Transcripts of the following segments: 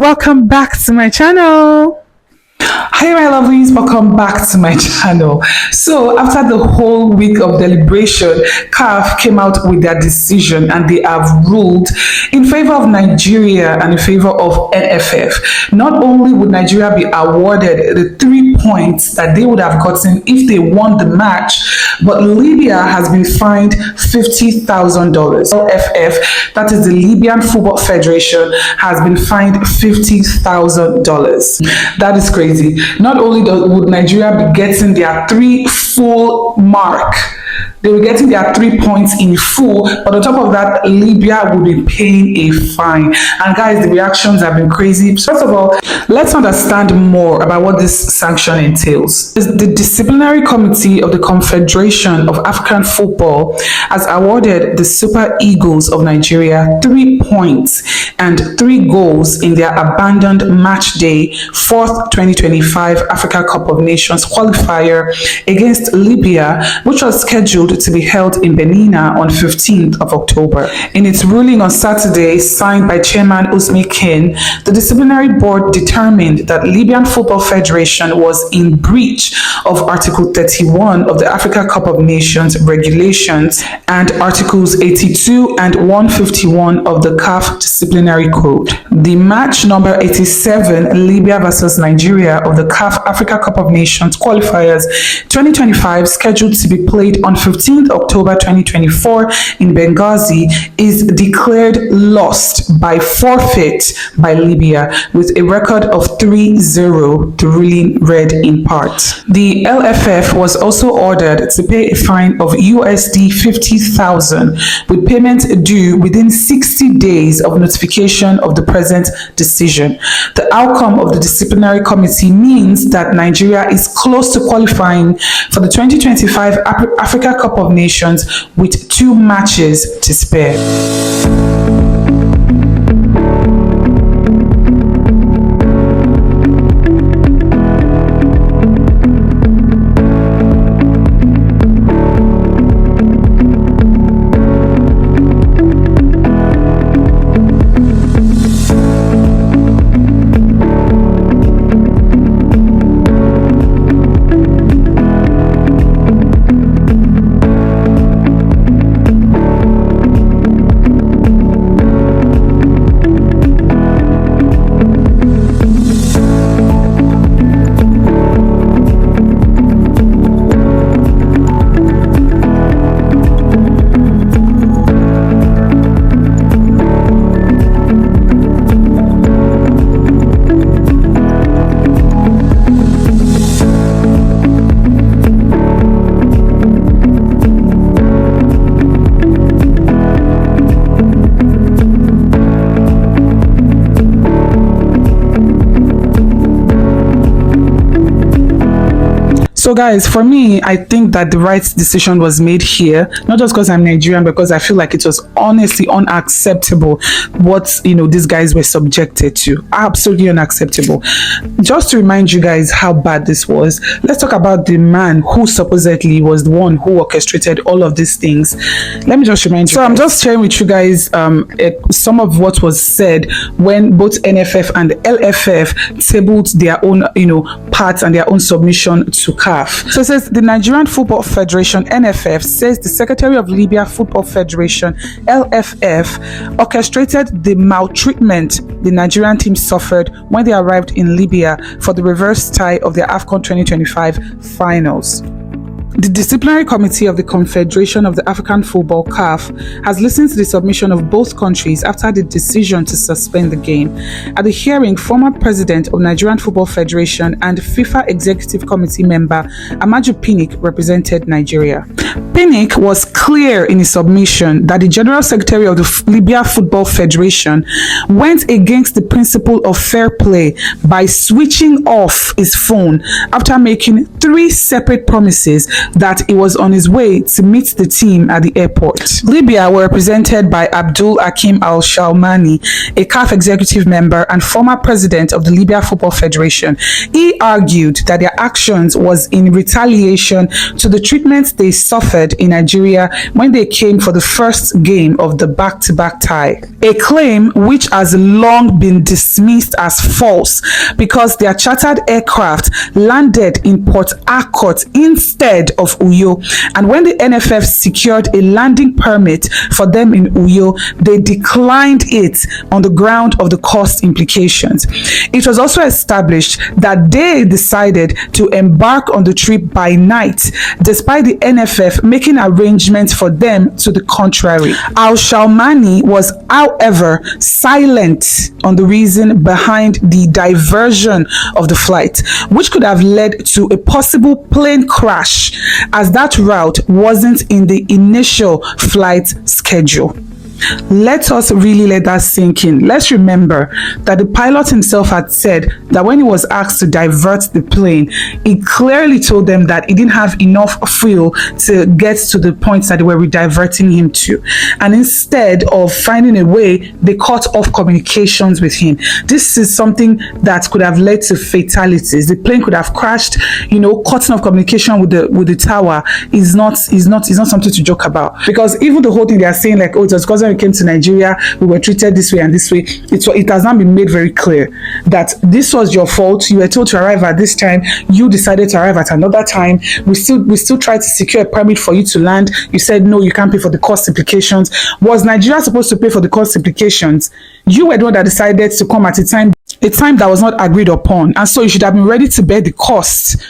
welcome back to my channel. Hi my lovelies, welcome back to my channel. So after the whole week of deliberation, CAF came out with their decision and they have ruled in favor of Nigeria and in favor of NFF. Not only would Nigeria be awarded the 3 points that they would have gotten if they won the match, but Libya has been fined $50,000. LFF, that is the Libyan Football Federation, has been fined $50,000. That is crazy. Not only would Nigeria be getting their 3 full mark, they were getting their 3 points in full, but on top of that, Libya would be paying a fine. And guys, the reactions have been crazy. First of all, let's understand more about what this sanction entails. The disciplinary committee of the Confederation of African Football has awarded the Super Eagles of Nigeria 3 points and 3 goals in their abandoned match day 4th 2025 Africa Cup of Nations qualifier against Libya, which was scheduled to be held in Benin on 15th of October. In its ruling on Saturday, signed by Chairman Usmi Kin, the disciplinary board determined that Libyan Football Federation was in breach of Article 31 of the Africa Cup of Nations regulations and Articles 82 and 151 of the CAF disciplinary code. The match number 87, Libya versus Nigeria of the CAF Africa Cup of Nations qualifiers 2025, scheduled to be played on 15th October 2024 in Benghazi, is declared lost by forfeit by Libya with a record of 3-0, the ruling read in part. The LFF was also ordered to pay a fine of USD 50,000 with payment due within 60 days of notification of the present decision. The outcome of the disciplinary committee means that Nigeria is close to qualifying for the 2025 Africa Cup of Nations with 2 matches to spare. So guys, for me, I think that the right decision was made here, not just because I'm Nigerian, because I feel like it was honestly unacceptable what, these guys were subjected to. Absolutely unacceptable. Just to remind you guys how bad this was, let's talk about the man who supposedly was the one who orchestrated all of these things. Let me just remind you. So I'm just sharing with you guys some of what was said when both NFF and LFF tabled their own, parts and their own submission to CAF. So it says the Nigerian Football Federation NFF says the Secretary of Libya Football Federation LFF orchestrated the maltreatment the Nigerian team suffered when they arrived in Libya for the reverse tie of their AFCON 2025 finals. The disciplinary committee of the Confederation of the African Football CAF has listened to the submission of both countries after the decision to suspend the game. At the hearing, former president of Nigerian Football Federation and FIFA Executive Committee member Amaju Pinnick represented Nigeria. Pinnick was clear in his submission that the General Secretary of the Libya Football Federation went against the principle of fair play by switching off his phone after making 3 separate promises that he was on his way to meet the team at the airport. Libya were represented by Abdul Hakim Al-Shalmani, a CAF executive member and former president of the Libya Football Federation. He argued that their actions was in retaliation to the treatment they suffered in Nigeria when they came for the first game of the back-to-back tie, a claim which has long been dismissed as false because their chartered aircraft landed in Port Harcourt instead of Uyo, and when the NFF secured a landing permit for them in Uyo, they declined it on the ground of the cost implications. It was also established that they decided to embark on the trip by night, despite the NFF making arrangements for them to the contrary. Al-Shalmani was, however, silent on the reason behind the diversion of the flight, which could have led to a possible plane crash, as that route wasn't in the initial flight schedule. Let us really let that sink in. Let's remember that the pilot himself had said that when he was asked to divert the plane, he clearly told them that he didn't have enough fuel to get to the points that they were rediverting him to. And instead of finding a way, they cut off communications with him. This is something that could have led to fatalities. The plane could have crashed. Cutting off communication with the tower is not something to joke about. Because even the whole thing they are saying, like, oh, it was because when we came to Nigeria, we were treated this way and this way. It has not been made very clear that this was your fault. You were told to arrive at this time. You decided to arrive at another time. We still tried to secure a permit for you to land. You said no, you can't pay for the cost implications. Was Nigeria supposed to pay for the cost implications? You were the one that decided to come at a time that was not agreed upon, and so you should have been ready to bear the cost.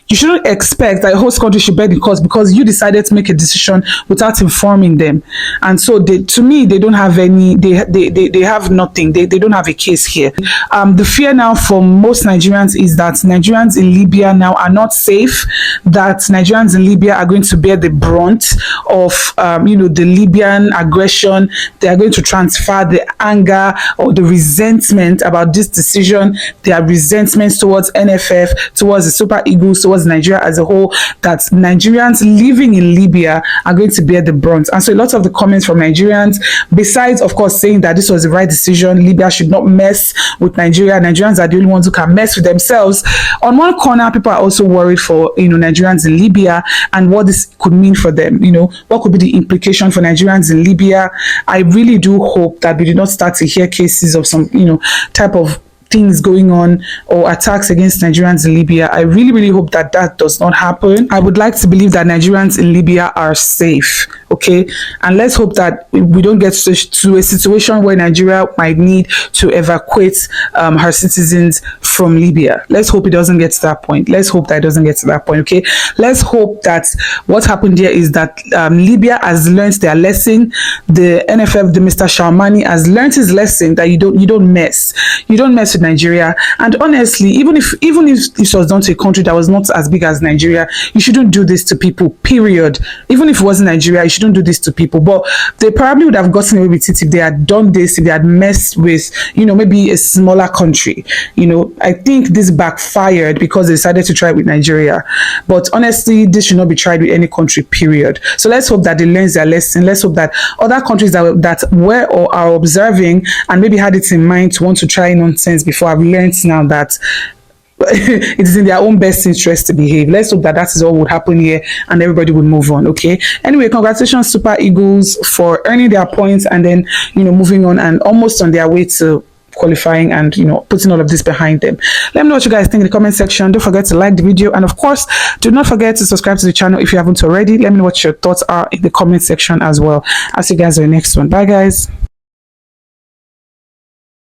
You shouldn't expect that the host country should bear the cost because you decided to make a decision without informing them. And so to me, they don't have any, they have nothing. They don't have a case here. The fear now for most Nigerians is that Nigerians in Libya now are not safe, that Nigerians in Libya are going to bear the brunt of, the Libyan aggression. They are going to transfer the anger or the resentment about this decision, their resentments towards NFF, towards the Super Eagles, towards Nigeria as a whole, that Nigerians living in Libya are going to bear the brunt. And so a lot of the comments from Nigerians, besides of course saying that this was the right decision, Libya should not mess with Nigeria, Nigerians are the only ones who can mess with themselves. On one corner, people are also worried for Nigerians in Libya and what this could mean for them. What could be the implication for Nigerians in Libya. I really do hope that we do not start to hear cases of some type of things going on or attacks against Nigerians in Libya. I really, really hope that does not happen. I would like to believe that Nigerians in Libya are safe, okay? And let's hope that we don't get to a situation where Nigeria might need to evacuate her citizens from Libya. Let's hope it doesn't get to that point. Let's hope that it doesn't get to that point, okay? Let's hope that what happened here is that Libya has learned their lesson. The NFF, the Mr. Shalmani, has learned his lesson that you don't mess with Nigeria. And honestly, even if this was done to a country that was not as big as Nigeria, you shouldn't do this to people, period. Even if it wasn't Nigeria, you shouldn't do this to people. But they probably would have gotten away with it if they had done this, if they had messed with maybe a smaller country. I think this backfired because they decided to try it with Nigeria. But honestly, this should not be tried with any country, period. So let's hope that they learn their lesson. Let's hope that other countries that were or are observing and maybe had it in mind to want to try nonsense before, I've learned now that it is in their own best interest to behave. Let's hope that is all would happen here and everybody would move on, okay? Anyway, congratulations Super Eagles for earning their points and then moving on and almost on their way to qualifying and putting all of this behind them. Let me know what you guys think in the comment section. Don't forget to like the video, and of course do not forget to subscribe to the channel if you haven't already. Let me know what your thoughts are in the comment section as well. I'll see you guys in the next one. Bye guys.